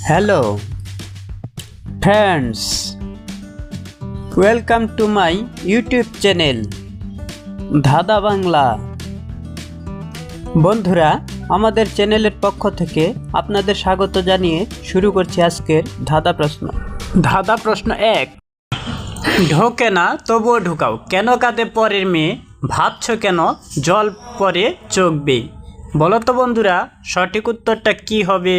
Hello, friends. Welcome to my YouTube channel, ধাঁধা বাংলা। বন্ধুরা, আমাদের চ্যানেলের পক্ষ থেকে আপনাদের স্বাগত জানিয়ে শুরু করছি আজকের ধাঁধা প্রশ্ন। ধাঁধা প্রশ্ন 1। ঢোকে না তবুও ঢুকাও, কেন কাঁদে পরের মেয়ে, ভাবছো কেন জল পরে চোখ বেয়ে? বলো তো বন্ধুরা, সঠিক উত্তরটা কি হবে?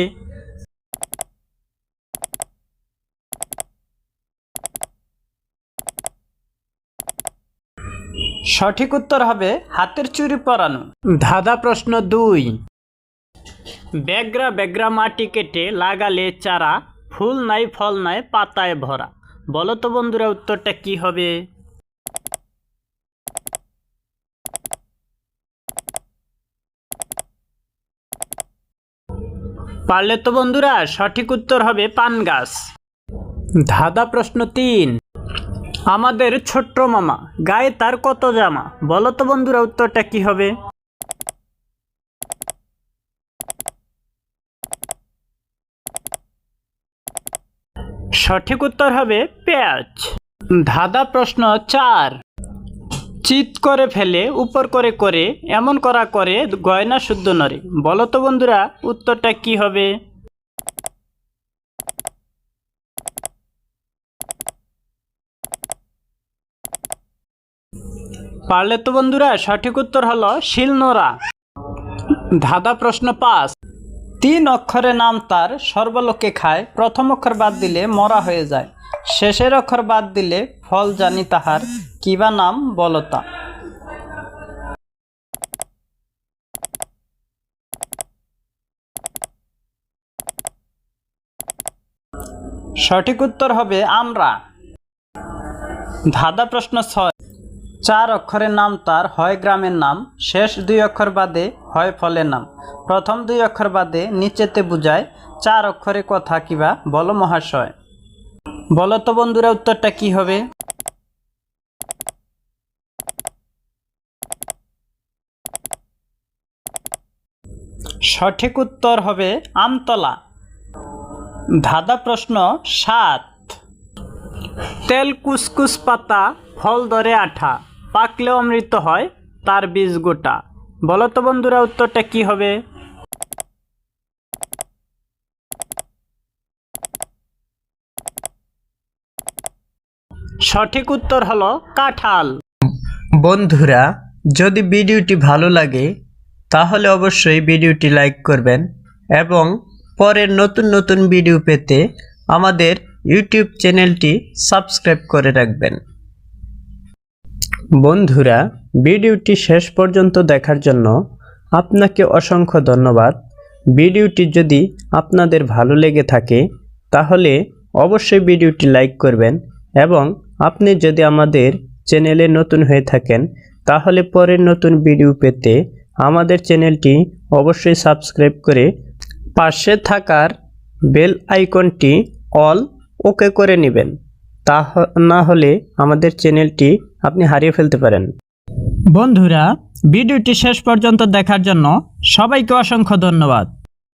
সঠিক উত্তর হবে হাতের চুড়ি পরানো। ধাঁধা প্রশ্ন 2। ব্যাগরা ব্যাগরা মাটি কেটে লাগালে চারা, ফুল নাই ফল নাই পাতায় ভরা। বলো তো বন্ধুরা, উত্তরটা কি হবে? পারলে তো বন্ধুরা সঠিক উত্তর হবে পান গাছ। ধাঁধা প্রশ্ন 3। আমাদের ছোট্ট মামা, গায়ে তার কত জামা। বলো তো বন্ধুরা, উত্তরটা কি হবে? সঠিক উত্তর হবে পেঁয়াজ। ধাঁধা প্রশ্ন 4। চিৎ করে ফেলে উপর করে করে, এমন করা করে গয়না শুদ্ধ নরে। বলো তো বন্ধুরা, উত্তরটা কি হবে? পারলে তো বন্ধুরা সঠিক উত্তর হলো শিলনোড়া। ধাঁধা প্রশ্ন 5। 3 অক্ষরে নাম তার, সর্বলোকে খায়, প্রথম অক্ষর বাদ দিলে মরা হয়ে যায়, শেষের অক্ষর বাদ দিলে ফল জানি তাহার, কিবা নাম বলো তা? সঠিক উত্তর হবে আমরা। ধাঁধা প্রশ্ন 6। 4 অক্ষরের নাম তার, হয় গ্রামের নাম, শেষ 2 অক্ষর বাদে হয় ফলের নাম, প্রথম 2 অক্ষর বাদে নিচেতে বুঝায়, 4 অক্ষরে কথা কিবা বলো মহাশয়? বলো তো বন্ধুরা, উত্তরটা কি হবে? সঠিক উত্তর হবে আমতলা। ধাঁধা প্রশ্ন 7। তেল কুসকুস পাতা, ফল ধরে আঠা, পাকলে অমৃত হয়, তার বীজ গোটা। বলো তো বন্ধুরা, উত্তরটা কি হবে? সঠিক উত্তর হলো কাঁঠাল। বন্ধুরা, যদি ভিডিওটি ভালো লাগে তাহলে অবশ্যই ভিডিওটি লাইক করবেন এবং পরের নতুন নতুন ভিডিও পেতে আমাদের ইউটিউব চ্যানেলটি সাবস্ক্রাইব করে রাখবেন। বন্ধুরা, ভিডিওটি শেষ পর্যন্ত দেখার জন্য আপনাকে অসংখ্য ধন্যবাদ। ভিডিওটি যদি আপনাদের ভালো লেগে থাকে তাহলে অবশ্যই ভিডিওটি লাইক করবেন এবং আপনি যদি আমাদের চ্যানেলে নতুন হয়ে থাকেন তাহলে পরের নতুন ভিডিও পেতে আমাদের চ্যানেলটি অবশ্যই সাবস্ক্রাইব করে পাশে থাকার বেল আইকনটি অল ওকে করে নেবেন। না হলে আমাদের চ্যানেলটি আপনি হারিয়ে ফেলতে পারেন। বন্ধুরা, ভিডিওটি শেষ পর্যন্ত দেখার জন্য সবাইকে অসংখ্য ধন্যবাদ।